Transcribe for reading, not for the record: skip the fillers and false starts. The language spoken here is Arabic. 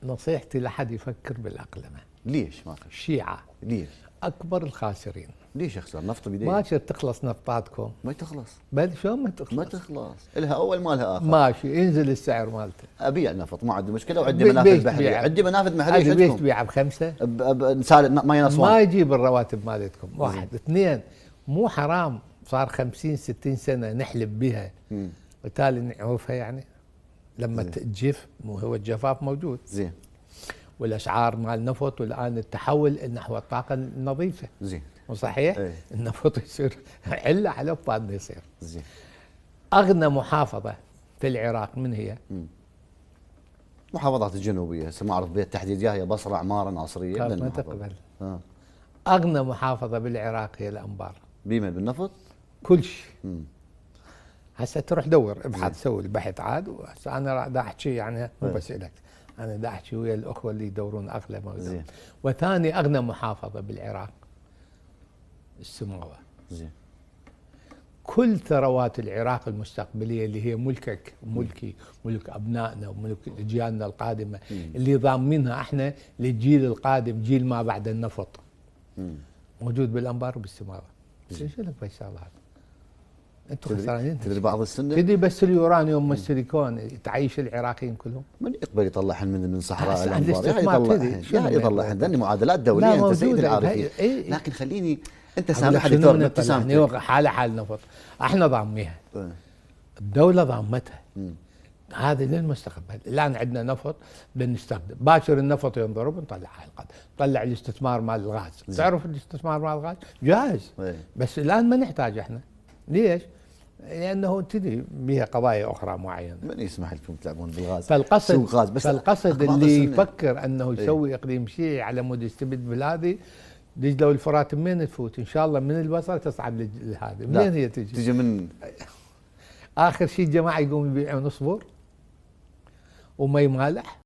نصيحتي لحد يفكر بالأقلمة. ليش ما في؟ الشيعة ليش؟ أكبر الخاسرين. ليش يخسر نفط بيديه؟ ماشي تخلص نفطاتكم. ما تخلص. بل شلون ما تخلص؟ ما تخلص، لها اول ما لها اخر. ماشي ينزل السعر مالته. ابيع نفط ما عندي مشكله، وعندي منافذ بحريه، عندي منافذ بحريه. ليش تبيعها بخمسه؟ ما ينصون. ما يجيب الرواتب مالتكم. واحد اثنين، مو حرام صار 50 60 سنه نحلب بها وتالي نعوفها يعني لما تجف. مو هو الجفاف موجود زين، والاسعار مال النفط والان التحول نحو الطاقه النظيفه زين صحيح؟ ايه. النفط يصير عله على بعض يصير. زين. اغنى محافظه في العراق من هي؟ محافظات الجنوبيه، هسه ما اعرف بها التحديد، هي بصره، عماره، ناصريه. ما تقبل. اغنى محافظه بالعراق هي الانبار. بما بالنفط؟ كل شيء. هسه تروح دور ابحث سوي البحث عاد. وهسه انا دا احكي يعني مو بس لك، انا دا احكي ويا الاخوه اللي يدورون اغلى موضوع. وثاني اغنى محافظه بالعراق السماوه. زين. كل ثروات العراق المستقبليه اللي هي ملكك وملكي، ملك ابنائنا وملك اجيالنا القادمه، اللي ضامنينها احنا للجيل القادم، جيل ما بعد النفط. موجود بالانبار وبالسماوه. ايش لك بهالشغلات؟ انتم خسرانين. تدري بعض السنه تدري بس اليورانيوم والسيليكون تعيش العراقيين كلهم. من يقبل يطلعهن من صحراء الانبار؟ يطلعهن ذني معادلات دوليه. انت سيد العارفين. لكن خليني انت سامح دكتور ابتسامتك. حال نفط احنا ضامنيها. الدوله ضامتها. هذه للمستقبل. الان عندنا نفط بنستخدم، باكر النفط ينضرب نطلع على القد، نطلع الاستثمار مال الغاز. تعرف الاستثمار مال الغاز جاهز. بس الان ما نحتاج احنا. ليش؟ لانه تدري بها قضايا اخرى معينه. من يسمح لكم تلعبون بالغاز؟ فالقصد غاز بس. فالقصد اللي يفكر انه يسوي اقليم شيعي على مود يستبد بالهذه، دجله والفرات منين تفوت؟ ان شاء الله من البصره تصعد لهذه. منين هي تجي؟ تجي من اخر شيء الجماعه يقوموا يبيعون صبور ومي مالح